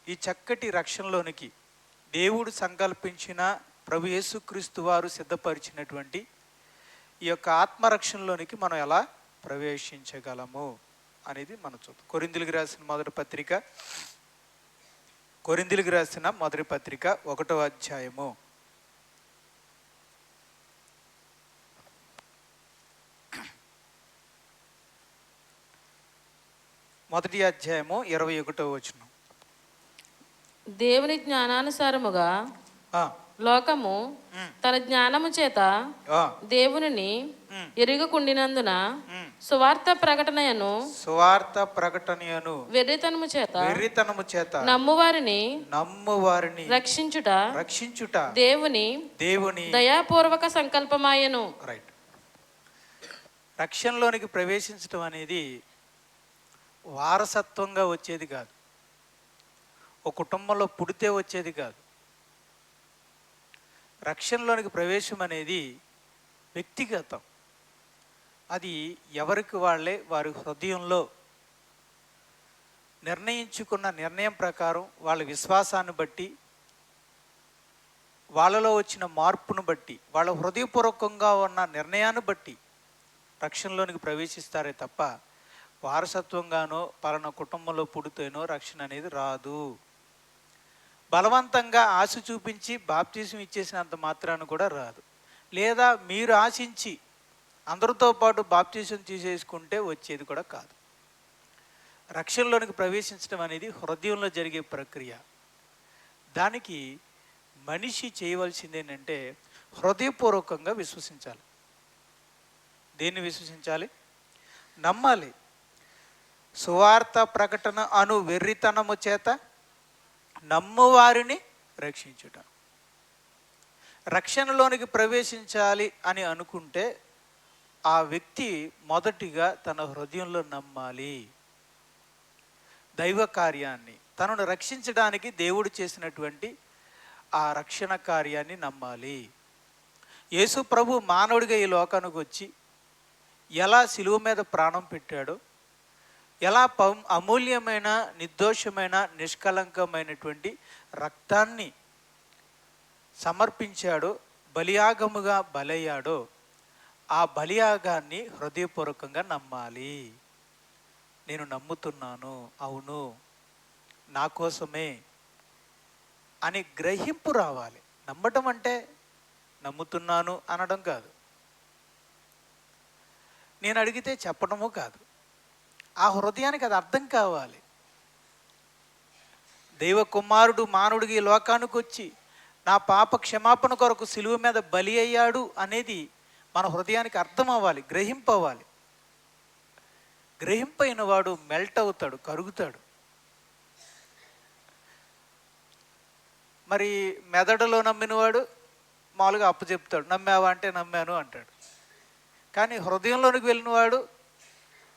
ఈ చక్కటి రక్షణలోనికి దేవుడు సంకల్పించిన ప్రభు యేసుక్రీస్తు వారు సిద్ధపరిచినటువంటి ఈ యొక్క ఆత్మరక్షణలోనికి మనం ఎలా ప్రవేశించగలము అనేది మనం చూద్దాం. కొరింథీయులకు రాసిన మొదటి పత్రిక 1వ అధ్యాయము 21వ వచనం. దేవుని జ్ఞానానుసారముగా లోకము తన జ్ఞానము చేత దేవునిని ఎరుగకుండినందున సువార్త ప్రకటనయను వెర్రితనము చేత నమ్మువారిని రక్షించుట దేవుని దయాపూర్వక సంకల్పమాయను. రైట్. రక్షణలోనికి ప్రవేశించడం అనేది వారసత్వంగా వచ్చేది కాదు, ఒక కుటుంబంలో పుడితే వచ్చేది కాదు. రక్షణలోనికి ప్రవేశం అనేది వ్యక్తిగతం. అది ఎవరికి వాళ్ళే వారి హృదయంలో నిర్ణయించుకున్న నిర్ణయం ప్రకారం, వాళ్ళ విశ్వాసాన్ని బట్టి, వాళ్ళలో వచ్చిన మార్పును బట్టి, వాళ్ళ హృదయపూర్వకంగా ఉన్న నిర్ణయాన్ని బట్టి రక్షణలోనికి ప్రవేశిస్తారే తప్ప వారసత్వంగానో పలానా కుటుంబంలో పుడితేనో రక్షణ అనేది రాదు. బలవంతంగా ఆశ చూపించి బాప్తిజం ఇచ్చేసినంత మాత్రాన్ని కూడా రాదు. లేదా మీరు ఆశించి అందరితో పాటు బాప్తిజం తీసేసుకుంటే వచ్చేది కూడా కాదు. రక్షణలోనికి ప్రవేశించడం అనేది హృదయంలో జరిగే ప్రక్రియ. దానికి మనిషి చేయవలసింది ఏంటంటే హృదయపూర్వకంగా విశ్వసించాలి. దేన్ని విశ్వసించాలి? నమ్మాలి. సువార్త ప్రకటన అను వెర్రితనము చేత నమ్మువారిని రక్షించుట. రక్షణలోనికి ప్రవేశించాలి అని అనుకుంటే ఆ వ్యక్తి మొదటిగా తన హృదయంలో నమ్మాలి. దైవ కార్యాన్ని, తనను రక్షించడానికి దేవుడు చేసినటువంటి ఆ రక్షణ కార్యాన్ని నమ్మాలి. యేసు ప్రభు మానవుడిగా ఈ లోకానికి వచ్చి ఎలా శిలువ మీద ప్రాణం పెట్టాడో, ఎలా అమూల్యమైన, నిర్దోషమైన, నిష్కలంకమైనటువంటి రక్తాన్ని సమర్పించాడో, బలియాగముగా బలయ్యాడో, ఆ బలియాగాన్ని హృదయపూర్వకంగా నమ్మాలి. నేను నమ్ముతున్నాను, అవును నా కోసమే అని గ్రహింపు రావాలి. నమ్మటం అంటే నమ్ముతున్నాను అనడం కాదు, నేను అడిగితే చెప్పడము కాదు. ఆ హృదయానికి అది అర్థం కావాలి. దైవ కుమారుడు మానవుడికి ఈ లోకానికి వచ్చి నా పాప క్షమాపణ కొరకు సిలువ మీద బలి అయ్యాడు అనేది మన హృదయానికి అర్థం అవ్వాలి, గ్రహింపవ్వాలి. గ్రహింపైన వాడు మెల్ట్ అవుతాడు, కరుగుతాడు. మరి మెదడులో నమ్మినవాడు మామూలుగా అప్పు చెప్తాడు, నమ్మావా అంటే నమ్మాను అంటాడు. కానీ హృదయంలోనికి వెళ్ళినవాడు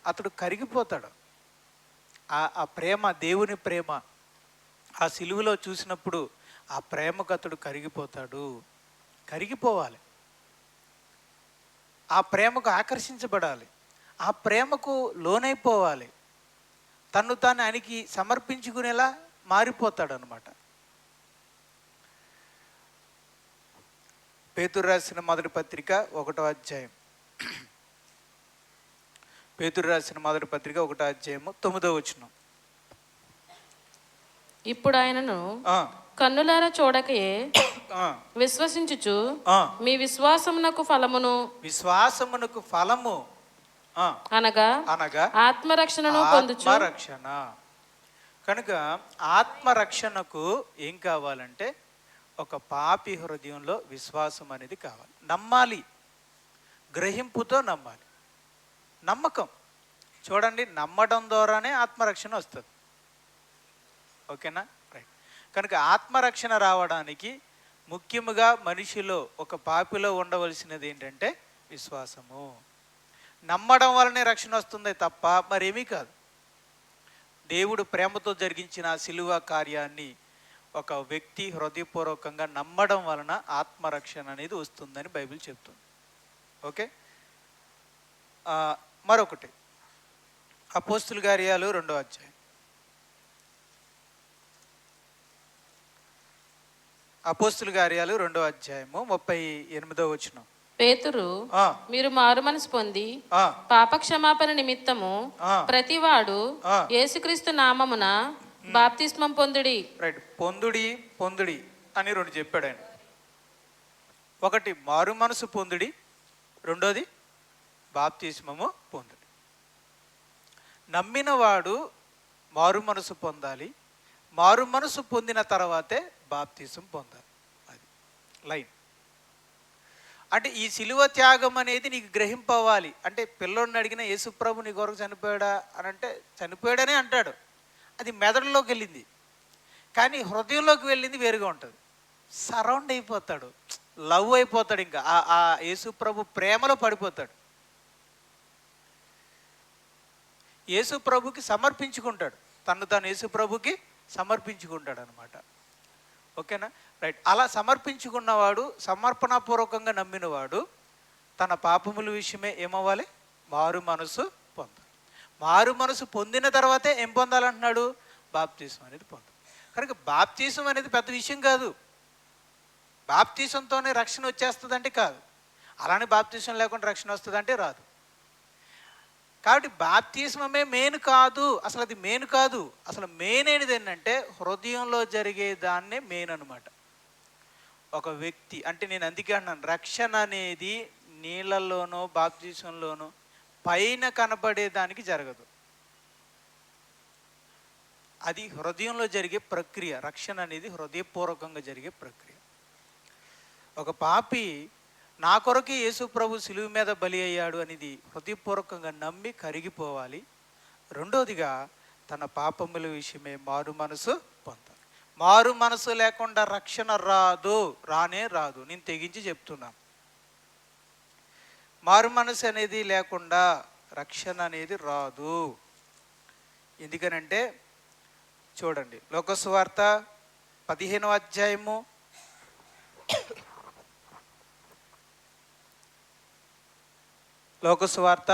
అతడు కరిగిపోతాడు. ఆ ప్రేమ, దేవుని ప్రేమ ఆ సిలువలో చూసినప్పుడు ఆ ప్రేమకు అతడు కరిగిపోతాడు. కరిగిపోవాలి. ఆ ప్రేమకు ఆకర్షించబడాలి. ఆ ప్రేమకు లోనైపోవాలి. తను తాను ఆయనకి సమర్పించుకునేలా మారిపోతాడు అన్నమాట. పేతురు రాసిన మొదటి పత్రిక 1వ అధ్యాయం. పేతురు రాసిన మొదటి పత్రిక 1వ అధ్యాయము 9వ వచనం. ఇప్పుడు ఆయనను కన్నులారా చూడకయే విశ్వసించుచు మీ విశ్వాసమునకు ఫలము అనగా ఆత్మరక్షణను పొందుచు. ఆత్మరక్షణ. కనుక ఆత్మరక్షణకు ఏం కావాలంటే ఒక పాపి హృదయంలో విశ్వాసం అనేది కావాలి. నమ్మాలి, గ్రహింపుతో నమ్మాలి. నమ్మకం చూడండి, నమ్మడం ద్వారానే ఆత్మరక్షణ వస్తుంది. ఓకేనా? రైట్. కనుక ఆత్మరక్షణ రావడానికి ముఖ్యముగా మనిషిలో, ఒక పాపిలో ఉండవలసినది ఏంటంటే విశ్వాసము. నమ్మడం వల్లనే రక్షణ వస్తుందే తప్ప మరేమీ కాదు. దేవుడు ప్రేమతో జరిగించిన శిలువ కార్యాన్ని ఒక వ్యక్తి హృదయపూర్వకంగా నమ్మడం వలన ఆత్మరక్షణ అనేది వస్తుందని బైబిల్ చెప్తుంది. ఓకే. మరొకటి అపోస్తుల కార్యాలు 2వ అధ్యాయం. అపోస్తుల కార్యాలు 2వ అధ్యాయము 38వ వచనం. పేతురు, మీరు మారు మనసు పొంది పాప క్షమాపణ నిమిత్తము ప్రతివాడు యేసుక్రీస్తు నామమున బాప్తిస్మం పొందుడి. రైట్, పొందుడి అని 2 చెప్పాడు ఆయన. ఒకటి మారు మనసు పొందుడి, రెండోది బాప్తిస్మము పొందుడి. నమ్మినవాడు మారు మనసు పొందాలి, మారు మనసు పొందిన తర్వాతే బాప్తిసం పొందాలి. అది లైన్. అంటే ఈ సిలువ త్యాగం అనేది నీకు గ్రహింపవ్వాలి. అంటే పిల్లోడిని అడిగిన యేసుప్రభు నీ కొరకు చనిపోయాడా అని అంటే చనిపోయాడనే అంటాడు, అది మెదడులోకి వెళ్ళింది. కానీ హృదయంలోకి వెళ్ళింది వేరుగా ఉంటుంది. సరౌండ్ అయిపోతాడు, లవ్ అయిపోతాడు, ఇంకా ఆ యేసుప్రభు ప్రేమలో పడిపోతాడు. యేసుప్రభుకి సమర్పించుకుంటాడు, తాను యేసుప్రభుకి సమర్పించుకుంటాడు అనమాట. ఓకేనా? రైట్. అలా సమర్పించుకున్నవాడు, సమర్పణపూర్వకంగా నమ్మినవాడు తన పాపముల విషయమే ఏమవ్వాలి? మారు మనసు పొందాలి. మారు మనసు పొందిన తర్వాతే ఏం పొందాలంటున్నాడు? బాప్తీసం అనేది పొందాలి. కనుక బాప్తీసం అనేది పెద్ద విషయం కాదు. బాప్తీసంతోనే రక్షణ వచ్చేస్తుందంటే కాదు, అలానే బాప్తీసం లేకుండా రక్షణ వస్తుందంటే రాదు. కాబట్టి బాప్తిస్మమే మెయిన్ కాదు, అసలు అది మెయిన్ కాదు. అసలు మెయిన్ అనేది ఏంటంటే హృదయంలో జరిగే దాన్నే మెయిన్ అనమాట. ఒక వ్యక్తి అంటే నేను అందుకే అన్నాను, రక్షణ అనేది నీళ్ళల్లోనో బాప్తిస్మంలోనో పైన కనబడేదానికి జరగదు. అది హృదయంలో జరిగే ప్రక్రియ. రక్షణ అనేది హృదయపూర్వకంగా జరిగే ప్రక్రియ. ఒక పాపి నా కొరకే యేసు ప్రభు సిలువ మీద బలి అయ్యాడు అనేది హృదయపూర్వకంగా నమ్మి కరిగిపోవాలి. రెండోదిగా తన పాపముల విషయమే మారు మనసు పొందాలి. మారు మనసు లేకుండా రక్షణ రానే రాదు. నేను తెగించి చెప్తున్నాను, మారు మనసు అనేది లేకుండా రక్షణ అనేది రాదు. ఎందుకనంటే చూడండి, లోకసువార్త 15వ అధ్యాయము లోకసువార్త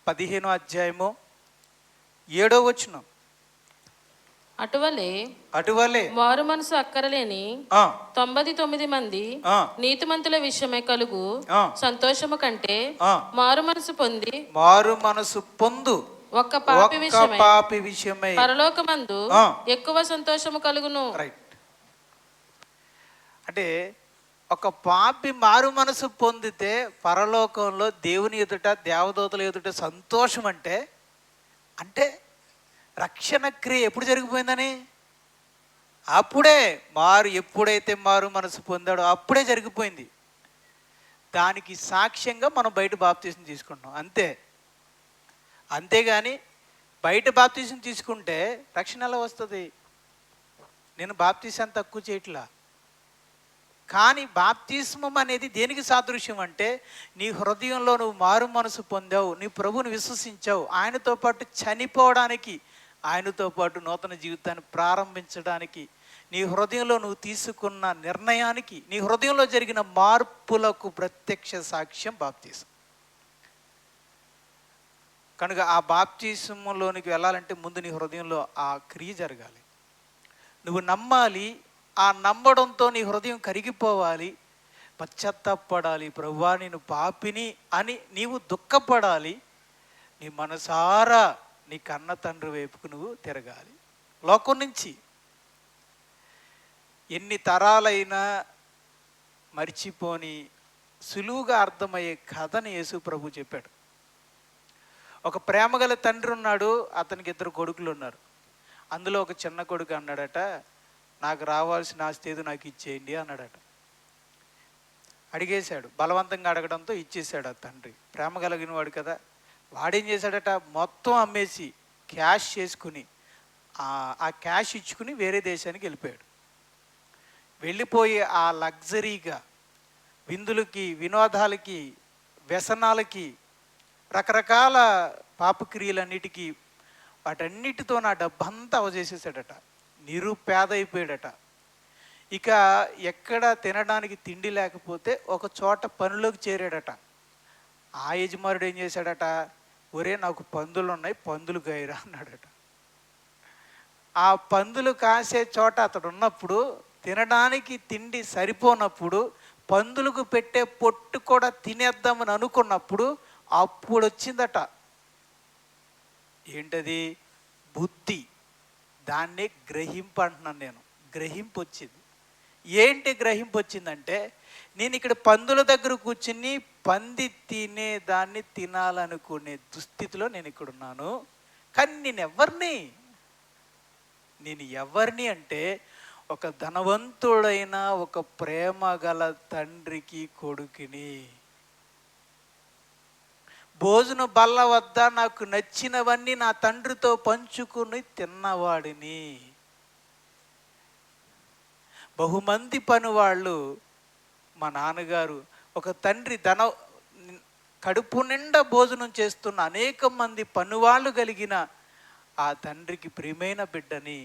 15వ అధ్యాయము 7వ వచనం. అటువలే మారు మనసు అక్కరలేని 99 మంది నీతిమంతుల విషయమై కలుగు సంతోషము కంటే మారు మనసు పొందు ఒక్క పాపి విషయమై పరలోకమందు ఎక్కువ సంతోషము కలుగును. రైట్. అంటే ఒక పాపి మారు మనసు పొందితే పరలోకంలో దేవుని ఎదుట, దేవదూతల ఎదుట సంతోషం. అంటే రక్షణ క్రియ ఎప్పుడు జరిగిపోయిందని? అప్పుడే ఎప్పుడైతే మారు మనసు పొందాడో అప్పుడే జరిగిపోయింది. దానికి సాక్ష్యంగా మనం బయట బాప్తీసం తీసుకుంటాం, అంతేగాని బయట బాప్తీసం తీసుకుంటే రక్షణ ఎలా వస్తుంది? నేను బాప్తీసం తక్కువ చేయట్లా, కానీ బాప్తిస్మం అనేది దేనికి సాదృశ్యం అంటే నీ హృదయంలో నువ్వు మారు మనసు పొందావు, నీ ప్రభువుని విశ్వసించావు, ఆయనతో పాటు చనిపోవడానికి, ఆయనతో పాటు నూతన జీవితాన్ని ప్రారంభించడానికి, నీ హృదయంలో నువ్వు తీసుకున్న నిర్ణయానికి, నీ హృదయంలో జరిగిన మార్పులకు ప్రత్యక్ష సాక్ష్యం బాప్తిసం. కనుక ఆ బాప్తిసంలోనికి వెళ్ళాలంటే ముందు నీ హృదయంలో ఆ క్రియ జరగాలి. నువ్వు నమ్మాలి, ఆ నమ్మడంతో నీ హృదయం కరిగిపోవాలి, పశ్చాత్తాపడాలి, ప్రభువా నేను పాపిని అని నీవు దుఃఖపడాలి. నీ మనసారా నీ కన్న తండ్రి వైపుకు నువ్వు తిరగాలి. లోకం నుంచి ఎన్ని తరాలైనా మర్చిపోని సులువుగా అర్థమయ్యే కథని యేసు ప్రభు చెప్పాడు. ఒక ప్రేమగల తండ్రి ఉన్నాడు, అతనికి 2 కొడుకులు ఉన్నారు. అందులో ఒక చిన్న కొడుకు అన్నాడట, నాకు రావాల్సిన ఆస్తి ఏదో నాకు ఇచ్చేయండి అన్నాడట. అడిగేశాడు, బలవంతంగా అడగడంతో ఇచ్చేశాడు ఆ తండ్రి. ప్రేమ కలిగిన వాడు కదా. వాడేం చేశాడట, మొత్తం అమ్మేసి క్యాష్ చేసుకుని ఆ క్యాష్ ఇచ్చుకుని వేరే దేశానికి వెళ్ళిపోయాడు. వెళ్ళిపోయి ఆ లగ్జరీగా విందులకి, వినోదాలకి, వ్యసనాలకి, రకరకాల పాపక్రియలన్నిటికీ వాటన్నిటితో నా డబ్బంతా అవజేసేసాడట. నిరుపేద అయిపోయాడట. ఇక ఎక్కడ తినడానికి తిండి లేకపోతే ఒక చోట పనులోకి చేరాడట. ఆ యజమానుడు ఏం చేశాడట, ఒరే నాకు పందులు ఉన్నాయి, పందులు గాయరా అన్నాడట. ఆ పందులు కాసే చోట అతడు ఉన్నప్పుడు తినడానికి తిండి సరిపోనప్పుడు, పందులకు పెట్టే పొట్టు కూడా తినేద్దామని అనుకున్నప్పుడు అప్పుడు వచ్చిందట. ఏంటది? బుద్ధి. దాన్నే గ్రహింపు అంటున్నాను నేను. గ్రహింపు వచ్చింది. ఏంటి గ్రహింపు వచ్చిందంటే, నేను ఇక్కడ పందుల దగ్గర కూర్చుని పంది తినేదాన్ని తినాలనుకునే దుస్థితిలో నేను ఇక్కడ ఉన్నాను. కానీ నేను ఎవరిని అంటే, ఒక ధనవంతుడైన ఒక ప్రేమ గల తండ్రికి కొడుకుని, భోజన బల్ల వద్ద నాకు నచ్చినవన్నీ నా తండ్రితో పంచుకుని తిన్నవాడిని. బహుమంది పనివాళ్ళు, మా నాన్నగారు ఒక తండ్రి కడుపు నిండా భోజనం చేస్తున్న అనేక మంది పనివాళ్ళు కలిగిన ఆ తండ్రికి ప్రియమైన బిడ్డని.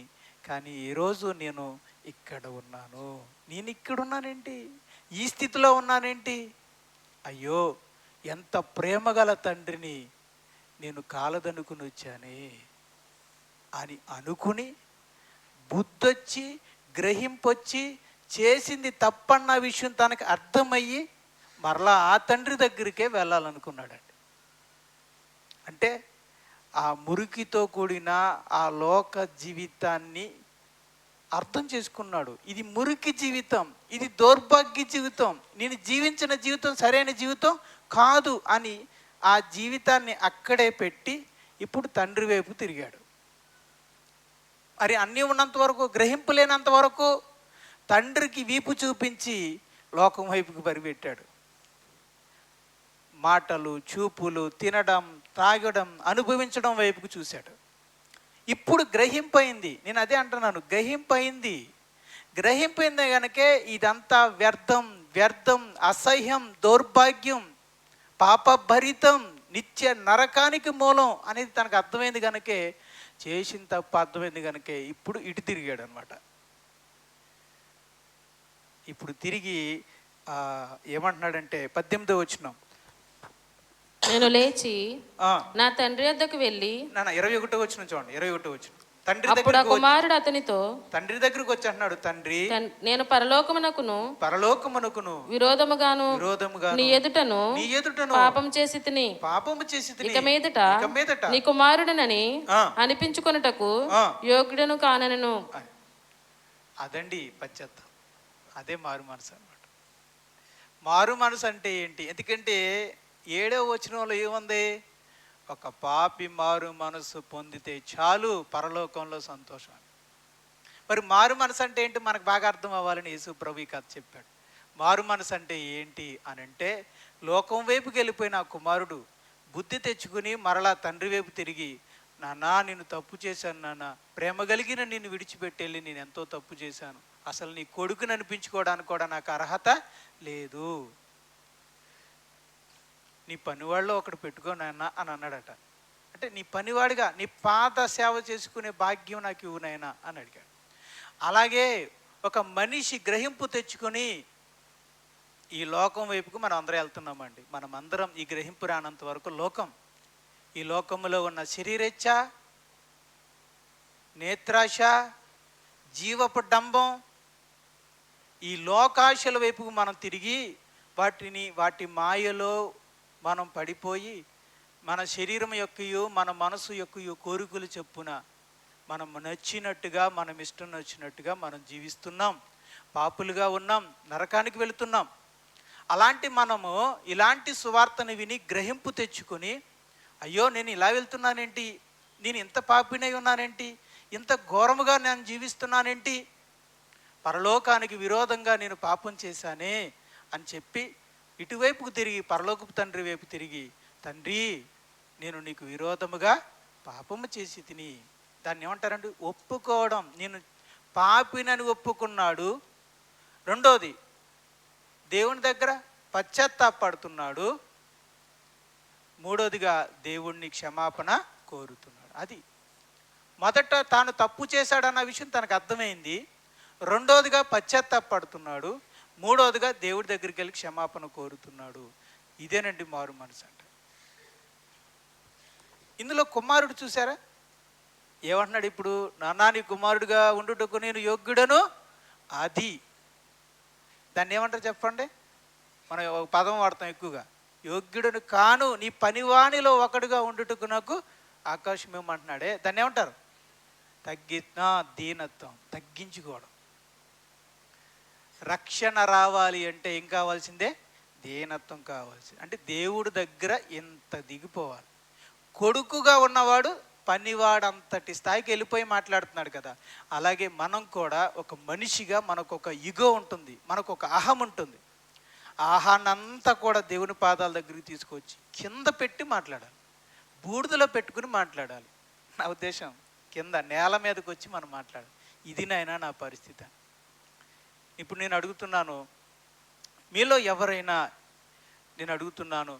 కానీ ఈరోజు నేను ఇక్కడ ఉన్నాను. నేను ఇక్కడున్నానేంటి? ఈ స్థితిలో ఉన్నానేంటి? అయ్యో, ఎంత ప్రేమగల తండ్రిని నేను కాలదనుకుని వచ్చానే అని అనుకుని, బుద్ధొచ్చి గ్రహింపొచ్చి, చేసింది తప్పన్న విషయం తనకు అర్థమయ్యి మరలా ఆ తండ్రి దగ్గరికే వెళ్ళాలనుకున్నాడండి. అంటే ఆ మురికితో కూడిన ఆ లోక జీవితాన్ని అర్థం చేసుకున్నాడు. ఇది మురికి జీవితం, ఇది దౌర్భాగ్య జీవితం, నేను జీవించిన జీవితం సరైన జీవితం కాదు అని ఆ జీవితాన్ని అక్కడే పెట్టి ఇప్పుడు తండ్రి వైపు తిరిగాడు. మరి అన్నీ ఉన్నంత వరకు, గ్రహింపు లేనంత వరకు తండ్రికి వీపు చూపించి లోకం వైపుకి పరిపెట్టాడు. మాటలు, చూపులు, తినడం, తాగడం, అనుభవించడం వైపుకు చూశాడు. ఇప్పుడు గ్రహింపయింది. నేను అదే అంటున్నాను, గ్రహింపయింది కనుకే ఇదంతా వ్యర్థం, అసహ్యం, దౌర్భాగ్యం, పాపభరితం, నిత్య నరకానికి మూలం అనేది తనకు అర్థమైంది కనుకే, చేసిన తప్పు అర్థమైంది కనుకే ఇప్పుడు ఇటు తిరిగాడు అనమాట. ఇప్పుడు తిరిగి ఏమంటున్నాడంటే 18వ వచనం, నేను లేచి నా తండ్రి వద్దకు వెళ్ళి, 21వ వచనం చూడండి, 21వ వచనం. అప్పుడు ఆ కుమారుడు అతనితో, తండ్రి దగ్గరకు వచ్చి అంటున్నాడు, తండ్రి, నేను పరలోకమునకును విరోధముగాను నీ ఎదుటను పాపం చేసి తిని ఇక మీదట నీ కుమారుడనని అనిపించుకొనుటకు యోగ్యుడను కానను. అదండి పశ్చాత్తాపం. అదే మారు మనసు అన్నమాట. మారు మనసు అంటే ఏంటి? ఎందుకంటే 7వ వచనంలో ఏముంది? ఒక పాపి మారు మనసు పొందితే చాలు, పరలోకంలో సంతోషం. మరి మారు మనసు అంటే ఏంటి మనకు బాగా అర్థం అవ్వాలని యేసు ప్రభు కథ చెప్పాడు. మారు మనసు అంటే ఏంటి అని అంటే, లోకం వైపుకి వెళ్ళిపోయిన ఆ కుమారుడు బుద్ధి తెచ్చుకుని మరలా తండ్రి వైపు తిరిగి, నాన్న నేను తప్పు చేశాను నాన్న, ప్రేమ కలిగిన నిన్ను విడిచిపెట్టి వెళ్ళి నేను ఎంతో తప్పు చేశాను, అసలు నీ కొడుకుని అనిపించుకోవడానికి కూడా నాకు అర్హత లేదు, నీ పనివాళ్ళు ఒకడు పెట్టుకో నాయన అని అన్నాడట. అంటే నీ పనివాడిగా నీ పాద సేవ చేసుకునే భాగ్యం నాకు ఇవ్వు నాయనా అని అడిగాడు. అలాగే ఒక మనిషి గ్రహింపు తెచ్చుకొని ఈ లోకం వైపుకు మనం అందరం వెళ్తున్నామండి. మనం అందరం ఈ గ్రహింపు రానంత వరకు ఈ లోకంలో ఉన్న శరీరేచ్ఛ, నేత్రాశ, జీవపు డంబం, ఈ లోకాశల వైపుకు మనం తిరిగి వాటి మాయలో మనం పడిపోయి, మన శరీరం యొక్కయో మన మనసు యొక్కయో కోరికలు చెప్పున మనం నచ్చినట్టుగా, మనం ఇష్టం నచ్చినట్టుగా మనం జీవిస్తున్నాం, పాపులుగా ఉన్నాం, నరకానికి వెళుతున్నాం. అలాంటి మనము ఇలాంటి సువార్తను విని గ్రహింపు తెచ్చుకొని, అయ్యో నేను ఇలా వెళ్తున్నానేంటి, నేను ఇంత పాపినై ఉన్నానేంటి, ఇంత ఘోరముగా నేను జీవిస్తున్నానేంటి, పరలోకానికి విరోధంగా నేను పాపం చేశానే అని చెప్పి ఇటువైపుకు తిరిగి, పరలోకపు తండ్రి వైపు తిరిగి, తండ్రి నేను నీకు విరోధముగా పాపము చేసి తిని, దాన్ని ఏమంటారండి? ఒప్పుకోవడం. నేను పాపినని ఒప్పుకున్నాడు. రెండోది, దేవుని దగ్గర పశ్చాత్తాపడుతున్నాడు. మూడోదిగా దేవుణ్ణి క్షమాపణ కోరుతున్నాడు. అది మొదట తాను తప్పు చేశాడన్న విషయం తనకు అర్థమైంది. రెండోదిగా పశ్చాత్తాపడుతున్నాడు. మూడోదిగా దేవుడి దగ్గరికి వెళ్ళి క్షమాపణ కోరుతున్నాడు. ఇదేనండి మారు మనసు అంటే. ఇందులో కుమారుడు చూసారా ఏమంటున్నాడు? ఇప్పుడు నాన్న నీ కుమారుడిగా ఉండుటకు నేను యోగ్యుడను అది దాన్ని ఏమంటారు చెప్పండి? మనం ఒక పదం వాడతాం ఎక్కువగా, యోగ్యుడును కాను నీ పనివానిలో ఒకడుగా ఉండుటకు నాకు ఆకాశం ఏమంటున్నాడే, దాన్ని ఏమంటారు? దీనత్వం, తగ్గించుకోవడం. రక్షణ రావాలి అంటే ఏం కావాల్సిందే? దీనత్వం కావాల్సింది. అంటే దేవుడి దగ్గర ఇంత దిగిపోవాలి. కొడుకుగా ఉన్నవాడు పనివాడంతటి స్థాయికి వెళ్ళిపోయి మాట్లాడుతున్నాడు కదా. అలాగే మనం కూడా ఒక మనిషిగా మనకు ఒక ఇగో ఉంటుంది, మనకు ఒక అహం ఉంటుంది. ఆ అహాన్నంతా కూడా దేవుని పాదాల దగ్గరికి తీసుకొచ్చి కింద పెట్టి మాట్లాడాలి, బూడిదలో పెట్టుకుని మాట్లాడాలి. నా ఉద్దేశం కింద నేల మీదకి వచ్చి మనం మాట్లాడాలి. ఇది నాయనా నా పరిస్థితి. ఇప్పుడు నేను అడుగుతున్నాను, మీలో ఎవరైనా, నేను అడుగుతున్నాను,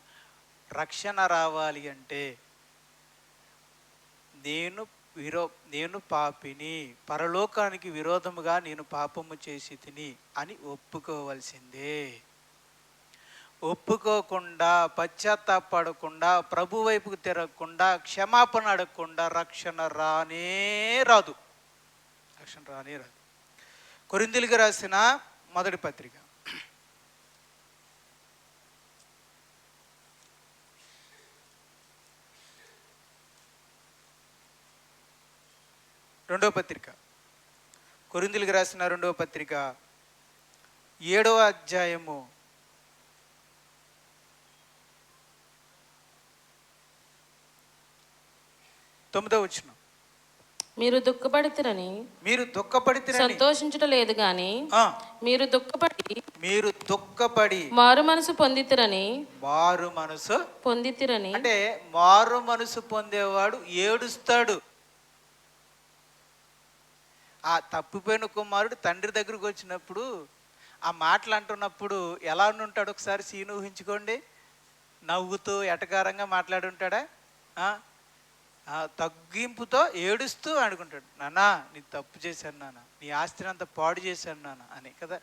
రక్షణ రావాలి అంటే నేను పాపిని, పరలోకానికి విరోధముగా నేను పాపము చేసి తిని అని ఒప్పుకోవలసిందే. ఒప్పుకోకుండా, పశ్చాత్తాపడకుండా, ప్రభు వైపుకు తిరగకుండా, క్షమాపణ అడగకుండా రక్షణ రానే రాదు. రక్షణ రానే రాదు. కొరింథీయులకు రాసిన మొదటి పత్రిక 2వ పత్రిక, కొరింథీయులకు రాసిన 2వ పత్రిక 7వ అధ్యాయము 9వ వచనం. మీరు దుఃఖపడితిరని సంతోషించుట లేదు గాని మీరు దుఃఖపడి మారు మనసు పొందితిరని అంటే మారు మనసు పొందేవాడు ఏడుస్తాడు. ఆ తప్పిపోయిన కుమారుడు తండ్రి దగ్గరకు వచ్చినప్పుడు ఆ మాటలు అంటున్నప్పుడు ఎలా ఉంటాడు? ఒకసారి సీను ఊహించుకోండి. నవ్వుతూ ఎటకారంగా మాట్లాడుంటాడా? తగ్గింపుతో ఏడుస్తూ అనుకుంటాడు, నాన్న నీ తప్పు చేశాను నాన్న, నీ ఆస్తిని అంతా పాడు చేశాను నాన్న అని కదా.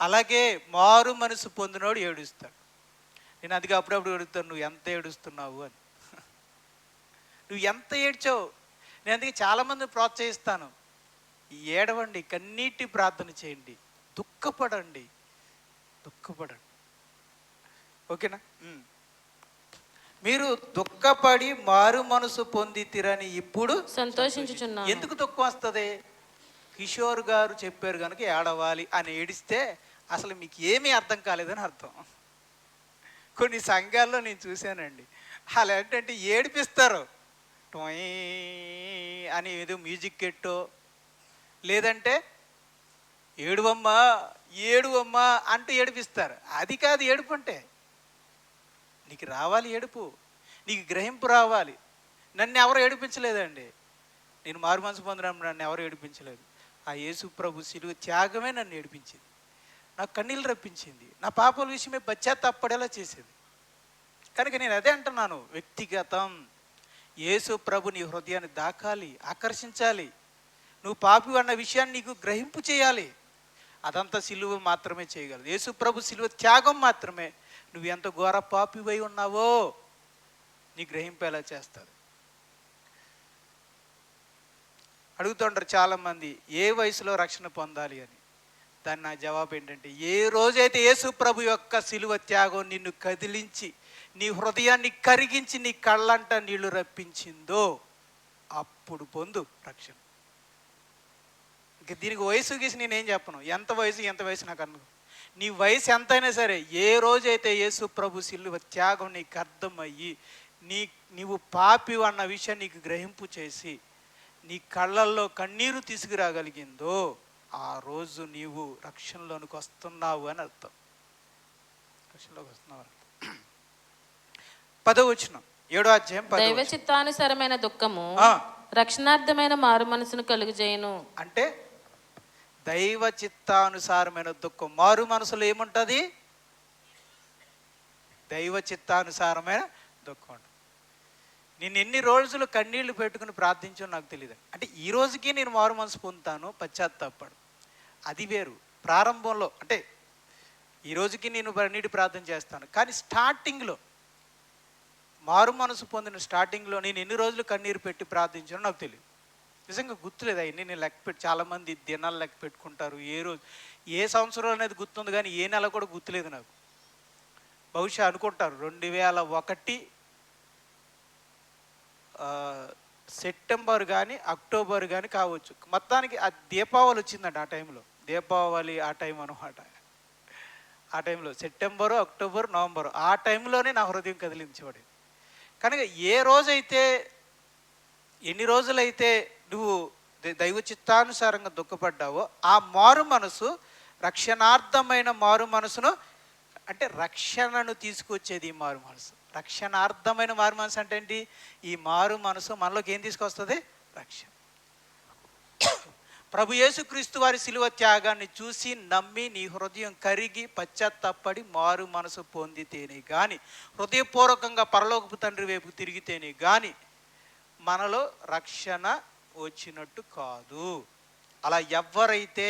అలాగే మారు మనసు పొందినోడు ఏడుస్తాడు. నేను అందుకే అప్పుడప్పుడు అడుగుతాను, నువ్వు ఎంత ఏడుస్తున్నావు అని. నువ్వు ఎంత ఏడ్చావు? నేను అందుకే చాలామందిని ప్రోత్సహిస్తాను, ఏడవండి, కన్నీటి ప్రార్థన చేయండి, దుఃఖపడండి. ఓకేనా? మీరు దుఃఖపడి మారు మనసు పొందితిరని ఇప్పుడు సంతోషించుచున్నాను. ఎందుకు దుఃఖం వస్తుంది? కిషోర్ గారు చెప్పారు కనుక ఏడవాలి అని ఏడిస్తే అసలు మీకు ఏమీ అర్థం కాలేదని అర్థం. కొన్ని సంఘాల్లో నేను చూశానండి, అలా ఏంటంటే ఏడిపిస్తారు, టోయ్ అని ఏదో మ్యూజిక్ ఎట్టో, లేదంటే ఏడువమ్మా అంటూ ఏడిపిస్తారు. అది కాదు ఏడుపు అంటే. నీకు రావాలి ఏడుపు, నీకు గ్రహింపు రావాలి. నన్ను ఎవరు ఏడిపించలేదండి. నేను మారు మనసు పొందినప్పుడు నన్ను ఎవరు ఏడిపించలేదు. ఆ యేసు ప్రభు శిలువ త్యాగమే నన్ను ఏడిపించింది, నాకు కన్నీళ్ళు రప్పించింది, నా పాపాల విషయమే పశ్చాత్తాపడేలా చేసేది. కనుక నేను అదే అంటున్నాను, వ్యక్తిగతం. యేసు ప్రభు నీ హృదయాన్ని దాకాలి, ఆకర్షించాలి. నువ్వు పాపి అన్న విషయాన్ని నీకు గ్రహింపు చేయాలి. అదంతా సిలువ మాత్రమే చేయగలదు. యేసు ప్రభు సిలువ త్యాగం మాత్రమే నువ్వు ఎంత ఘోర పాపివై ఉన్నావో నీ గ్రహింపేలా చేస్తుంది. అడుగుతుంటారు చాలామంది, ఏ వయసులో రక్షణ పొందాలి అని. దాని నా జవాబు ఏంటంటే, ఏ రోజైతే యేసు ప్రభు యొక్క సిలువ త్యాగం నిన్ను కదిలించి, నీ హృదయాన్ని కరిగించి, నీ కళ్ళంట నీళ్లు రప్పించిందో అప్పుడు పొందు రక్షణ. ఇంక దీనికి వయసు గీసి నేనేం చెప్పను, ఎంత వయసు నాకు అను. నీ వయసు ఎంతైనా సరే, ఏ రోజైతే యేసు ప్రభు సిలువ త్యాగం నీకు అర్థమయ్యి, నీవు పాపి అన్న విషయం నీకు గ్రహింపు చేసి, నీ కళ్ళల్లో కన్నీరు తీసుకురాగలిగిందో ఆ రోజు నీవు రక్షణలోనికి వస్తున్నావు అని అర్థం. రక్షణలోకి వస్తున్నావు అని అర్థం. 10వ వచనం, 7వ అధ్యాయం 10వ వచనం. దైవ చిత్తానుసారమైన దుఃఖము రక్షణార్థమైన మారు మనసును కలుగజేయును. అంటే దైవ చిత్తానుసారమైన దుఃఖం. మారు మనసులో ఏముంటుంది? దైవ చిత్తానుసారమైన దుఃఖం. నేను ఎన్ని రోజులు కన్నీళ్లు పెట్టుకుని ప్రార్థించో నాకు తెలియదు. అంటే ఈ రోజుకి నేను మారు మనసు పొందుతాను, పశ్చాత్తాపడు, అది వేరు. ప్రారంభంలో అంటే ఈ రోజుకి నేను కన్నీటి ప్రార్థన చేస్తాను, కానీ స్టార్టింగ్లో మారు మనసు పొందిన స్టార్టింగ్లో నేను ఎన్ని రోజులు కన్నీరు పెట్టి ప్రార్థించానో నాకు తెలియదు. నిజంగా గుర్తులేదు అవన్నీ. నేను చాలామంది దినాలు లెక్క పెట్టుకుంటారు, ఏ రోజు ఏ సంవత్సరం అనేది గుర్తుంది, కానీ ఏ నెల కూడా గుర్తులేదు నాకు. బహుశా అనుకుంటారు 2001 సెప్టెంబర్ కానీ అక్టోబర్ కానీ కావచ్చు. మొత్తానికి ఆ దీపావళి వచ్చిందంట ఆ టైంలో. దీపావళి ఆ టైం అనమాట. ఆ టైంలో సెప్టెంబరు, అక్టోబర్, నవంబర్ ఆ టైంలోనే నా హృదయం కదిలించబడింది. కనుక ఏ రోజైతే, ఎన్ని రోజులైతే నువ్వు దైవ చిత్తానుసారంగా దుఃఖపడ్డావో ఆ మారు మనసు రక్షణార్థమైన మారు మనసును, అంటే రక్షణను తీసుకొచ్చేది ఈ మారు మనసు. రక్షణార్థమైన మారు మనసు అంటే ఏంటి? ఈ మారు మనసు మనలోకి ఏం తీసుకొస్తుంది? రక్షణ. ప్రభు యేసుక్రీస్తు వారి శిలువ త్యాగాన్ని చూసి నమ్మి నీ హృదయం కరిగి పశ్చాత్తాపడి మారు మనసు పొందితేనే కానీ, హృదయపూర్వకంగా పరలోకపు తండ్రి వైపు తిరిగితేనే కానీ మనలో రక్షణ వచ్చినట్టు కాదు. అలా ఎవరైతే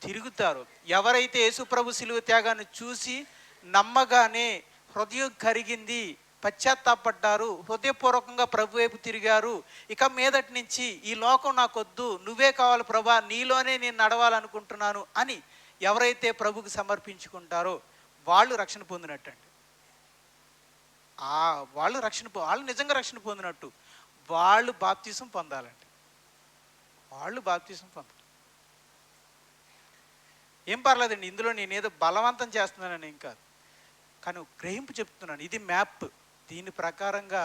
తిరుగుతారో, ఎవరైతే యేసుప్రభు శిలువ త్యాగాన్ని చూసి నమ్మగానే హృదయం కరిగింది, పశ్చాత్తాపడ్డారు, హృదయపూర్వకంగా ప్రభు వైపు తిరిగారు, ఇక మీదటి నుంచి ఈ లోకం నాకొద్దు, నువ్వే కావాలి ప్రభా, నీలోనే నేను నడవాలనుకుంటున్నాను అని ఎవరైతే ప్రభుకి సమర్పించుకుంటారో వాళ్ళు రక్షణ పొందినట్టండి. వాళ్ళు నిజంగా రక్షణ పొందినట్టు. వాళ్ళు బాప్తిసం పొందాలండి. వాళ్ళు బాప్తిసం పొందాలి. ఏం పర్లేదండి, ఇందులో నేనేదో బలవంతం చేస్తున్నానని ఏం కాదు, కానీ గ్రహింపు చెప్తున్నాను. ఇది మ్యాప్. దీని ప్రకారంగా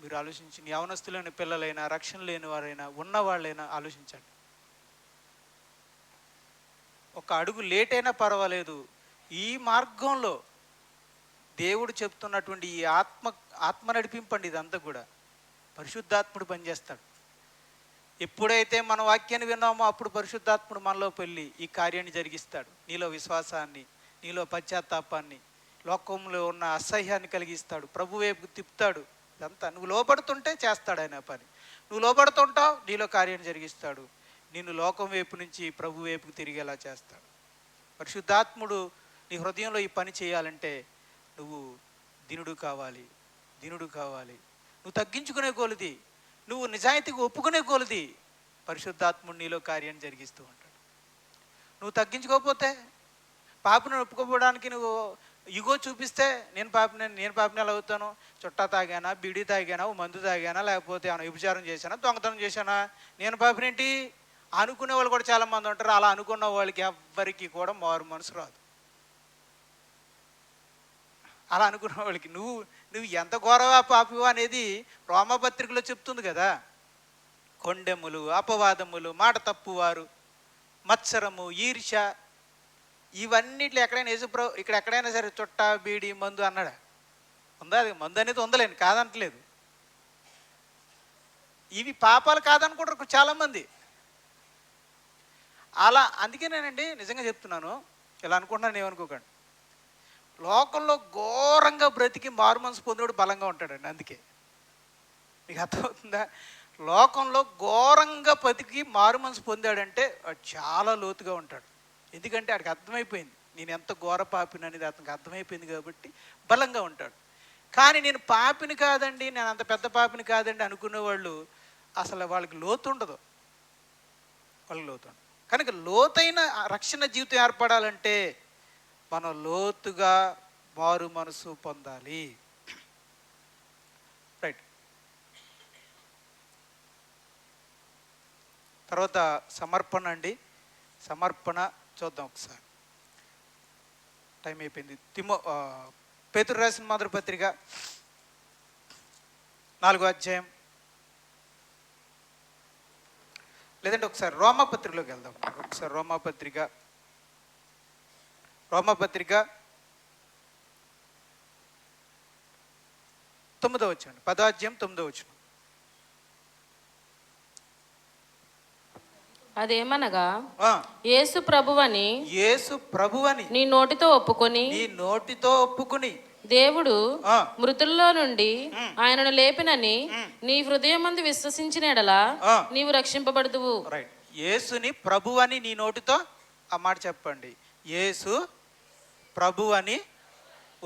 మీరు ఆలోచించండి. యవనస్తులైన పిల్లలైనా, రక్షణ లేని వారైనా, ఉన్నవాళ్ళైనా ఆలోచించండి. ఒక అడుగు లేట్ అయినా పర్వాలేదు, ఈ మార్గంలో దేవుడు చెప్తున్నటువంటి ఈ ఆత్మ నడిపింపండి. ఇదంతా కూడా పరిశుద్ధాత్ముడు పనిచేస్తాడు. ఎప్పుడైతే మన వాక్యాన్ని విన్నామో అప్పుడు పరిశుద్ధాత్ముడు మనలో వెళ్ళి ఈ కార్యాన్ని జరిగిస్తాడు. నీలో విశ్వాసాన్ని, నీలో పశ్చాత్తాపాన్ని, లోకంలో ఉన్న అసహ్యాన్ని కలిగిస్తాడు, ప్రభు వైపు తిప్పుతాడు. ఇదంతా నువ్వు లోబడుతుంటే చేస్తాడు ఆయన పని. నువ్వు లోబడుతుంటావు, నీలో కార్యాన్ని జరిగిస్తాడు. నిన్ను లోకం వైపు నుంచి ప్రభు వైపుకు తిరిగేలా చేస్తాడు. పరిశుద్ధాత్ముడు నీ హృదయంలో ఈ పని చేయాలంటే నువ్వు దీనుడు కావాలి. నువ్వు తగ్గించుకునే కొలది, నువ్వు నిజాయితీగా ఒప్పుకునే కొలది పరిశుద్ధాత్ముడు నీలో కార్యాన్ని జరిగిస్తూ ఉంటాడు. నువ్వు తగ్గించుకోకపోతే, పాపను ఒప్పుకోవడానికి నువ్వు ఇగో చూపిస్తే, నేను పాపిని ఎలా అవుతాను? చుట్టా తాగానా, బీడీ తాగానా, మందు తాగానా, లేకపోతే ఏమైనా వ్యభిచారం చేశానా, దొంగతనం చేశానా, నేను పాపినేంటి అనుకునే వాళ్ళు కూడా చాలామంది ఉంటారు. అలా అనుకున్న వాళ్ళకి ఎవ్వరికి కూడా మారు మనసు రాదు. అలా అనుకున్న వాళ్ళకి నువ్వు ఎంత ఘోరవా పాపివా అనేది రోమపత్రికలో చెప్తుంది కదా. కొండెములు, అపవాదములు, మాట తప్పువారు, మత్సరము, ఈర్ష, ఇవన్నిట్లో ఎక్కడైనా ఇక్కడ ఎక్కడైనా సరే చుట్ట, బీడి, మందు అన్నాడా? ఉందా? అది మందు అనేది ఉందలేను, కాదంటలేదు. ఇవి పాపాలు కాదనుకుంటారు చాలామంది. అలా అందుకేనేనండి నిజంగా చెప్తున్నాను, ఇలా అనుకుంటున్నాను ఏమనుకోకండి. లోకంలో ఘోరంగా బ్రతికి మారు మనసు పొందినోడు బలంగా ఉంటాడండి. అందుకే మీకు అర్థమవుతుందా? లోకంలో ఘోరంగా బతికి మారు మనసు పొందాడంటే వాడు చాలా లోతుగా ఉంటాడు. ఎందుకంటే వాడికి అర్థమైపోయింది నేను ఎంత ఘోర పాపిని అనేది అతనికి అర్థమైపోయింది కాబట్టి బలంగా ఉంటాడు. కానీ నేను పాపిని కాదండి, నేను అంత పెద్ద పాపిని కాదండి అనుకునే వాళ్ళు అసలు వాళ్ళకి లోతు ఉండదు. కనుక లోతైన రక్షణ జీవితం ఏర్పడాలంటే మనం లోతుగా మారు మనసు పొందాలి. రైట్. తర్వాత సమర్పణ అండి. సమర్పణ చూద్దాం ఒకసారి, టైం అయిపోయింది. పేతురు రాసిన మొదటి పత్రిక 4వ అధ్యాయం, లేదంటే ఒకసారి రోమాపత్రికలోకి వెళ్దాం. ఒకసారి రోమాపత్రిక 9వ వచనం, 10వ అధ్యాయం 9వ వచనం. అదేమనగా యేసు ప్రభువని నీ నోటితో ఒప్పుకొని దేవుడు మృతుల్లో నుండి ఆయనను లేపినని నీ హృదయమందు విశ్వసించిన ఎడలా నీవు రక్షింపబడుదువు. రైట్. యేసుని ప్రభువని నీ నోటితో, ఆ మాట చెప్పండి, యేసు ప్రభువని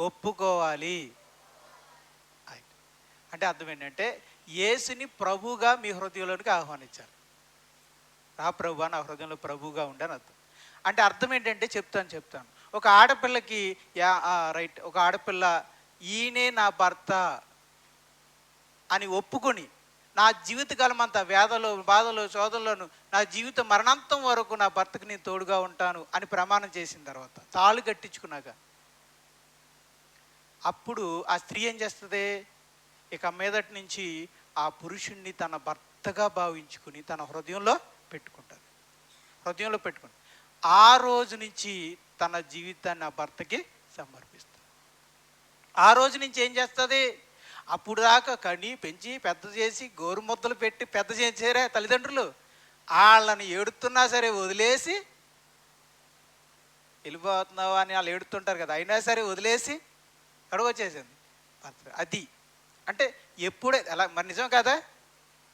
ఒప్పుకోవాలి. అంటే అర్థం ఏంటంటే యేసుని ప్రభువుగా మీ హృదయంలోనికి ఆహ్వానించాలి. రా ప్రభువా నా హృదయంలో ప్రభువుగా ఉండని అర్థం. అంటే అర్థం ఏంటంటే చెప్తాను. ఒక ఆడపిల్లకి రైట్, ఒక ఆడపిల్ల ఈయనే నా భర్త అని ఒప్పుకొని నా జీవితకాలం అంతా వేదలో బాధలో శోధనలోను నా జీవిత మరణాంతం వరకు నా భర్తకు నేను తోడుగా ఉంటాను అని ప్రమాణం చేసిన తర్వాత తాళి కట్టించుకున్నాక అప్పుడు ఆ స్త్రీ ఏం చేస్తుంది? ఇక మీదటి నుంచి ఆ పురుషుణ్ణి తన భర్తగా భావించుకుని తన హృదయంలో పెట్టుకుంటుంది. ఆ రోజు నుంచి తన జీవితాన్ని ఆ భర్తకి సమర్పిస్తుంది. ఆ రోజు నుంచి ఏం చేస్తుంది? అప్పుడు దాకా కని పెంచి పెద్ద చేసి గోరుముద్దలు పెట్టి పెద్ద చేసారే తల్లిదండ్రులు, వాళ్ళని ఏడుతున్నా సరే వదిలేసి వెళ్ళిపోతున్నావా అని వాళ్ళు ఏడుతుంటారు కదా, అయినా సరే వదిలేసి వచ్చేసింది. అది అంటే ఎప్పుడే అలా మరి నిజం కదా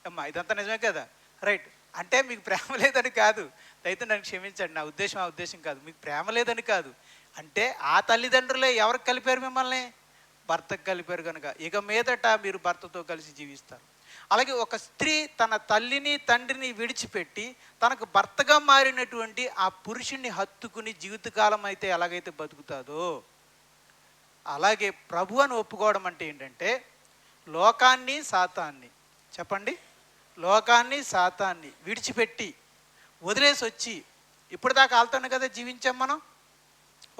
అమ్మా? ఇదంతా నిజమే కదా? రైట్. అంటే మీకు ప్రేమ లేదని కాదు, అయితే నన్ను క్షమించండి, నా ఉద్దేశం ఆ ఉద్దేశం కాదు. మీకు ప్రేమ లేదని కాదు, అంటే ఆ తల్లిదండ్రులే ఎవరికి కలిపారు? మిమ్మల్ని భర్తకు కలిపారు కనుక ఇక మీదట మీరు భర్తతో కలిసి జీవిస్తారు. అలాగే ఒక స్త్రీ తన తల్లిని తండ్రిని విడిచిపెట్టి తనకు భర్తగా మారినటువంటి ఆ పురుషుణ్ణి హత్తుకుని జీవితకాలం అయితే ఎలాగైతే బతుకుతాదో అలాగే ప్రభు అని ఒప్పుకోవడం అంటే ఏంటంటే లోకాన్ని సాతాన్ని, చెప్పండి, లోకాన్ని సాతాన్ని విడిచిపెట్టి వదిలేసి వచ్చి ఇప్పుడు దాకా ఆల్తాను కదా జీవించాం మనం.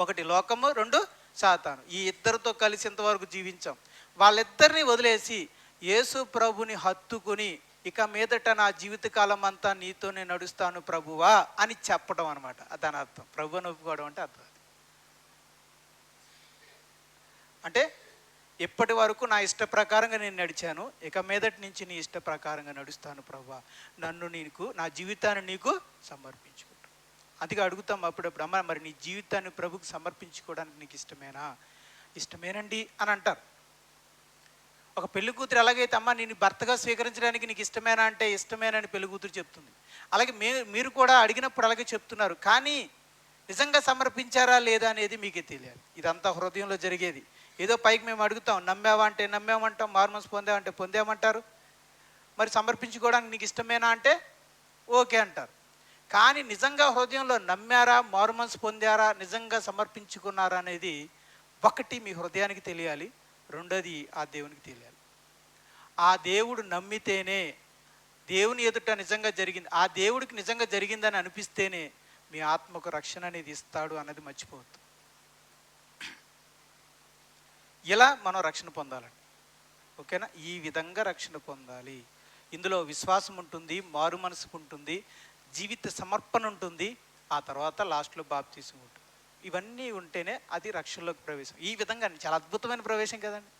ఒకటి లోకము, రెండు సాతాను, ఈ ఇద్దరితో కలిసి ఇంతవరకు జీవించాం. వాళ్ళిద్దరిని వదిలేసి యేసు ప్రభుని హత్తుకుని ఇక మీదట నా జీవితకాలం అంతా నీతోనే నడుస్తాను ప్రభువా అని చెప్పడం అనమాట. దాని అర్థం ప్రభుని ఒప్పుకోవడం అంటే అర్థం. అంటే ఇప్పటి వరకు నా ఇష్ట ప్రకారంగా నేను నడిచాను, ఇక మీదటి నుంచి నీ ఇష్ట ప్రకారంగా నడుస్తాను ప్రభువా, నన్ను నీకు నా జీవితాన్ని నీకు సమర్పించుకుంటాను. అందుకే అడుగుతాం అప్పుడప్పుడు, అమ్మ మరి నీ జీవితాన్ని ప్రభుకు సమర్పించుకోవడానికి నీకు ఇష్టమేనా? ఇష్టమేనండి అని అంటారు. ఒక పెళ్లి కూతురు ఎలాగైతే అమ్మ నేను భర్తగా స్వీకరించడానికి నీకు ఇష్టమేనా అంటే ఇష్టమేనని పెళ్లి కూతురు చెప్తుంది. అలాగే మీరు కూడా అడిగినప్పుడు అలాగే చెప్తున్నారు, కానీ నిజంగా సమర్పించారా లేదా అనేది మీకే తెలియాలి. ఇదంతా హృదయంలో జరిగేది. ఏదో పైకి మేము అడుగుతాం, నమ్మావా అంటే నమ్మామంటాం, మారుమనసు పొందామంటే పొందామంటారు. మరి సమర్పించుకోవడానికి నీకు ఇష్టమేనా అంటే ఓకే అంటారు. కానీ నిజంగా హృదయంలో నమ్మారా, మారుమనసు పొందారా, నిజంగా సమర్పించుకున్నారా అనేది ఒకటి మీ హృదయానికి తెలియాలి, రెండోది ఆ దేవునికి తెలియాలి. ఆ దేవుడు నమ్మితేనే, దేవుని ఎదుట నిజంగా జరిగింది, ఆ దేవుడికి నిజంగా జరిగిందని అనిపిస్తేనే మీ ఆత్మకు రక్షణ అనేది ఇస్తాడు అన్నది మర్చిపోవద్దు. ఇలా మనం రక్షణ పొందాలండి, ఓకేనా? ఈ విధంగా రక్షణ పొందాలి. ఇందులో విశ్వాసం ఉంటుంది, మారు మనసు ఉంటుంది, జీవిత సమర్పణ ఉంటుంది, ఆ తర్వాత లాస్ట్లో బాప్తీసం ఉంటుంది. ఇవన్నీ ఉంటేనే అది రక్షణలోకి ప్రవేశం. ఈ విధంగా చాలా అద్భుతమైన ప్రవేశం కదండి,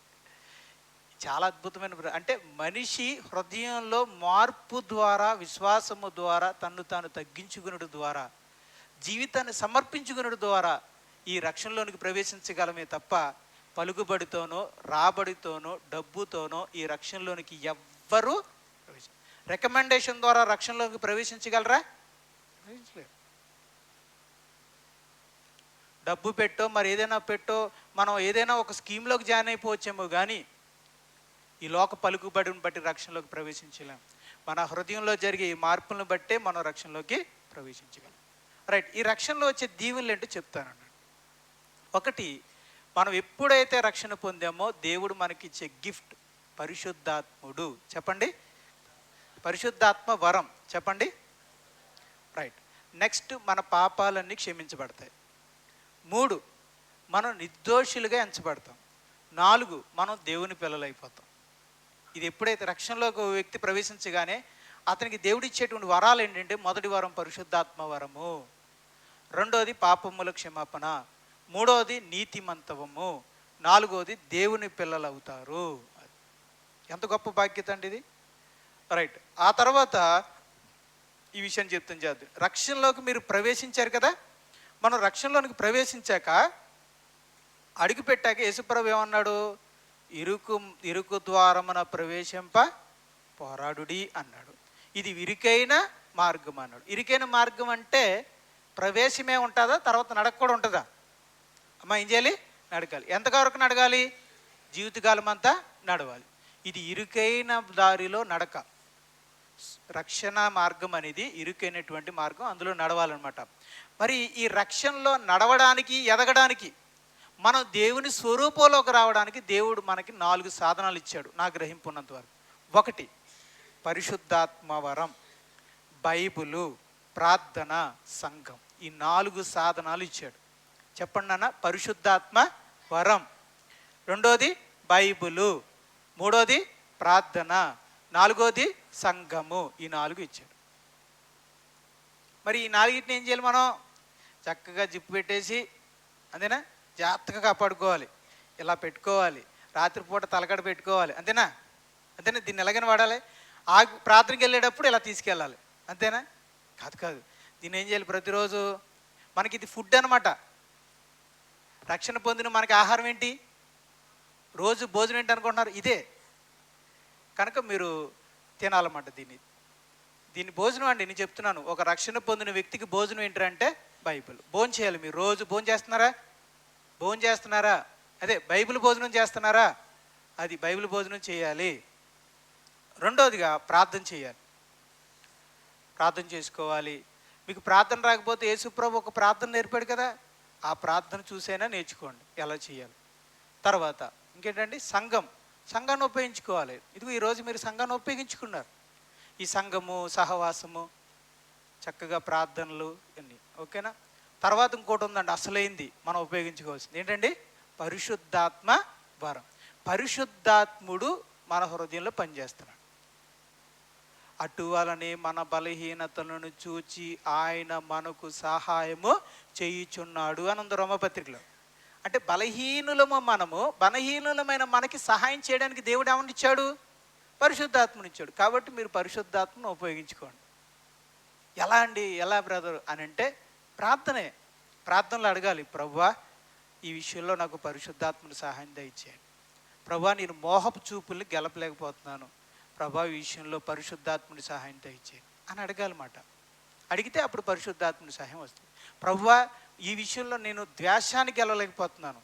చాలా అద్భుతమైన అంటే మనిషి హృదయంలో మార్పు ద్వారా, విశ్వాసము ద్వారా, తన్ను తాను తగ్గించుకునడం ద్వారా, జీవితాన్ని సమర్పించుకునడం ద్వారా ఈ రక్షణలోనికి ప్రవేశించగలమే తప్ప పలుకుబడితోనో, రాబడితోనో, డబ్బుతోనో ఈ రక్షణలోనికి ఎవ్వరూ రికమెండేషన్ ద్వారా రక్షణలోకి ప్రవేశించగలరా? ప్రవేశించలేరు. డబ్బు పెట్టో మరి ఏదైనా పెట్టో మనం ఏదైనా ఒక స్కీమ్లోకి జాయిన్ అయిపోవచ్చేమో, కానీ ఈ లోక పలుకుబడిని బట్టి రక్షణలోకి ప్రవేశించలేం. మన హృదయంలో జరిగే ఈ మార్పులను బట్టే మనం రక్షణలోకి ప్రవేశించగలం. రైట్. ఈ రక్షణలో వచ్చే దీవెనలు ఏంటో చెప్తానన్నాడు. ఒకటి, మనం ఎప్పుడైతే రక్షణ పొందామో దేవుడు మనకిచ్చే గిఫ్ట్ పరిశుద్ధాత్ముడు. చెప్పండి, పరిశుద్ధాత్మ వరం. చెప్పండి, రైట్. నెక్స్ట్, మన పాపాలన్నీ క్షమించబడతాయి. 3, మనం నిర్దోషులుగా ఎంచబడతాం. 4, మనం దేవుని పిల్లలైపోతాం. ఇది ఎప్పుడైతే రక్షణలోకి ఒక వ్యక్తి ప్రవేశించగానే అతనికి దేవుడు ఇచ్చేటువంటి వరాలు ఏంటంటే, మొదటి వరం పరిశుద్ధాత్మ వరము, రెండోది పాపముల క్షమాపణ, మూడోది నీతిమంతవము, 4వది దేవుని పిల్లలు అవుతారు. ఎంత గొప్ప బాధ్యత అండి ఇది. రైట్. ఆ తర్వాత ఈ విషయం చెప్తాను చేద్దాం. రక్షణలోకి మీరు ప్రవేశించారు కదా, మనం రక్షణలోనికి ప్రవేశించాక అడుగుపెట్టాక యేసుప్రభు ఏమన్నాడు? ఇరుకు ద్వారమున ప్రవేశింప పోరాడుడి అన్నాడు. ఇది ఇరుకైన మార్గం అన్నాడు. ఇరుకైన మార్గం అంటే ప్రవేశమే ఉంటుందా, తర్వాత నడక కూడా ఉంటుందా? అమ్మ ఏం చేయాలి? నడకాలి. ఎంతవరకు నడగాలి? జీవితకాలం అంతా నడవాలి. ఇది ఇరుకైన దారిలో నడక. రక్షణ మార్గం అనేది ఇరుకైనటువంటి మార్గం, అందులో నడవాలన్నమాట. మరి ఈ రక్షణలో నడవడానికి, ఎదగడానికి, మనం దేవుని స్వరూపంలోకి రావడానికి దేవుడు మనకి 4 సాధనాలు ఇచ్చాడు నా గ్రహింపు ఉన్నంత వరకు. 1 పరిశుద్ధాత్మ వరం, బైబులు, ప్రార్థన, సంఘం. ఈ 4 సాధనాలు ఇచ్చాడు. చెప్పండి నాన్న. పరిశుద్ధాత్మ వరం, 2ది బైబులు, 3ది ప్రార్థన, 4ది సంఘము. ఈ 4 ఇచ్చాడు. మరి ఈ 4టిని ఏం చేయాలి? మనం చక్కగా జిప్పు పెట్టేసి, అంతేనా, జాగ్రత్తగా కాపాడుకోవాలి. ఇలా పెట్టుకోవాలి, రాత్రిపూట తలకడ పెట్టుకోవాలి. అంతేనా? దీన్ని ఎలాగైనా వాడాలి. ప్రార్థనకి వెళ్ళేటప్పుడు ఇలా తీసుకెళ్ళాలి. అంతేనా? కాదు. దీన్ని ఏం చేయాలి? ప్రతిరోజు మనకి ఇది ఫుడ్ అనమాట. రక్షణ పొందిన మనకి ఆహారం ఏంటి? రోజు భోజనం ఏంటి అనుకుంటున్నారు? ఇదే. కనుక మీరు తినాలన్నమాట దీన్ని భోజనం అండి. నేను చెప్తున్నాను, ఒక రక్షణ పొందిన వ్యక్తికి భోజనం ఏంటంటే బైబిల్. భోజనం చేయాలి. మీరు రోజు భోజనం చేస్తున్నారా? అదే బైబిల్ భోజనం చేస్తున్నారా? అది బైబిల్ భోజనం చేయాలి. 2వదిగా ప్రార్థన చేయాలి. ప్రార్థన చేసుకోవాలి. మీకు ప్రార్థన రాకపోతే యేసుప్రభు ఒక ప్రార్థన నేర్పాడు కదా, ఆ ప్రార్థన చూసైనా నేర్చుకోండి ఎలా చేయాలి. తర్వాత ఇంకేంటండి? సంఘాన్ని ఉపయోగించుకోవాలి. ఇదిగో ఈరోజు మీరు సంఘాన్ని ఉపయోగించుకున్నారు. ఈ సంఘము, సహవాసము, చక్కగా ప్రార్థనలు ఇవన్నీ. ఓకేనా? తర్వాత ఇంకోటి ఉందండి, అసలైంది మనం ఉపయోగించుకోవాల్సింది ఏంటండి? పరిశుద్ధాత్మ వరం. పరిశుద్ధాత్ముడు మన హృదయంలో పనిచేస్తున్నాడు. అటువలనే మన బలహీనతలను చూచి ఆయన మనకు సహాయము చేయుచున్నాడు అని ఉంది రోమపత్రికలో. అంటే బలహీనులమైన మనకి సహాయం చేయడానికి దేవుడు ఏమని ఇచ్చాడు? పరిశుద్ధాత్మని ఇచ్చాడు. కాబట్టి మీరు పరిశుద్ధాత్మను ఉపయోగించుకోండి. ఎలా అండి? ఎలా బ్రదర్ అని అంటే ప్రార్థనలు అడగాలి. ప్రభువా, ఈ విషయంలో నాకు పరిశుద్ధాత్మని సహాయం దయచేయండి. ప్రభువా, నేను మోహపు చూపుల్ని గెలపలేకపోతున్నాను. ప్రభా, ఈ విషయంలో పరిశుద్ధాత్ముని సహాయం దయచేయండి అని అడగాలన్నమాట. అడిగితే అప్పుడు పరిశుద్ధాత్ముని సహాయం వస్తుంది. ప్రభువా, ఈ విషయంలో నేను ద్వేషాన్ని గెలవలేకపోతున్నాను,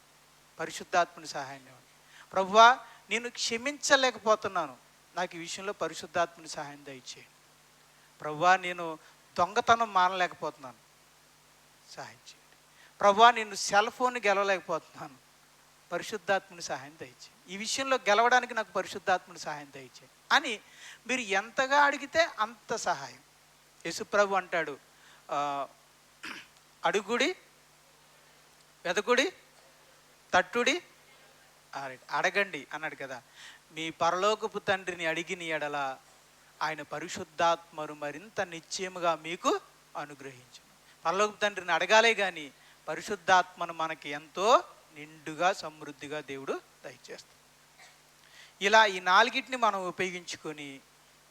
పరిశుద్ధాత్ముని సహాయం ఇవ్వండి. ప్రభువా, నేను క్షమించలేకపోతున్నాను, నాకు ఈ విషయంలో పరిశుద్ధాత్ముని సహాయం దయచేయండి. ప్రభువా, నేను దొంగతనం మానలేకపోతున్నాను, సహాయం చేయండి. ప్రభువా, నేను సెల్ ఫోన్ గెలవలేకపోతున్నాను, పరిశుద్ధాత్ముని సహాయం దయచేయండి. ఈ విషయంలో గెలవడానికి నాకు పరిశుద్ధాత్ముని సహాయం దయచేయండి అని మీరు ఎంతగా అడిగితే అంత సహాయం. యేసుప్రభు అంటాడు, అడుగుడి, వెదకుడి, తట్టుడి, అడగండి అన్నాడు కదా. మీ పరలోకపు తండ్రిని అడిగిన ఎడల ఆయన పరిశుద్ధాత్మను మరింత నిశ్చయముగా మీకు అనుగ్రహించును. పరలోకపు తండ్రిని అడగాలే కానీ పరిశుద్ధాత్మను మనకి ఎంతో నిండుగా సమృద్ధిగా దేవుడు దయచేస్తాడు. ఇలా ఈ 4టిని మనం ఉపయోగించుకొని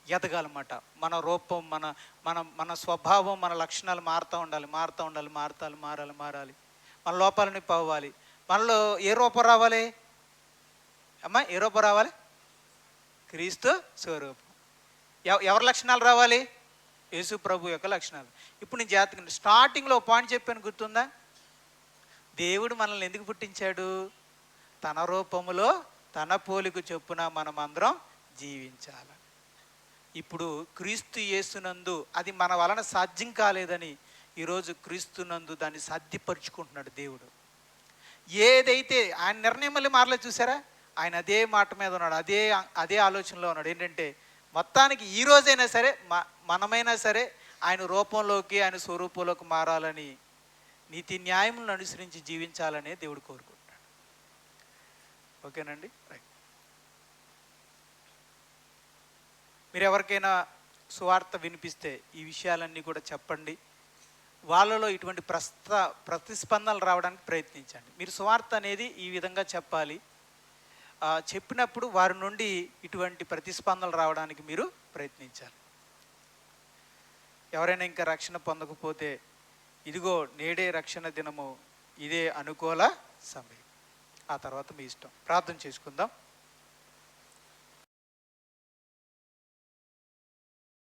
ఎదగాలన్నమాట. మన రూపం, మన స్వభావం, మన లక్షణాలు మారాలి. మన లోపాలని పోవాలి. మనలో ఏ రూపం రావాలి అమ్మా? ఏ రూపం రావాలి? క్రీస్తు స్వరూపం. ఎవరి లక్షణాలు రావాలి? యేసు ప్రభు యొక్క లక్షణాలు. ఇప్పుడు నేను జాగ్రత్తగా స్టార్టింగ్లో పాయింట్ చెప్పాను, గుర్తుందా? దేవుడు మనల్ని ఎందుకు పుట్టించాడు? తన రూపములో తన పోలిక చొప్పున మనం అందరం జీవించాలి. ఇప్పుడు క్రీస్తు యేసునందు అది మన వలన సాధ్యం కాలేదని ఈరోజు క్రీస్తునందు దాన్ని సాధ్యపరుచుకుంటున్నాడు దేవుడు. ఏదైతే ఆయన నిర్ణయం మళ్ళీ మారలేదు, చూసారా? ఆయన అదే మాట మీద ఉన్నాడు, అదే ఆలోచనలో ఉన్నాడు. ఏంటంటే మొత్తానికి ఈ రోజైనా సరే మనమైనా సరే ఆయన రూపంలోకి, ఆయన స్వరూపంలోకి మారాలని, నీతి న్యాయములను అనుసరించి జీవించాలనే దేవుడు కోరుకుంటున్నాడు. ఓకేనండి, రైట్. మీరు ఎవరికైనా సువార్త వినిపిస్తే ఈ విషయాలన్నీ కూడా చెప్పండి. వాళ్ళలో ఇటువంటి ప్రతిస్పందనలు రావడానికి ప్రయత్నించండి. మీరు సువార్త అనేది ఈ విధంగా చెప్పాలి, చెప్పినప్పుడు వారి నుండి ఇటువంటి ప్రతిస్పందనలు రావడానికి మీరు ప్రయత్నించాలి. ఎవరైనా ఇంకా రక్షణ పొందకపోతే ఇదిగో నేడే రక్షణ దినము, ఇదే అనుకూల సమయం. ఆ తర్వాత మీ ఇష్టం. ప్రార్థన చేసుకుందాం.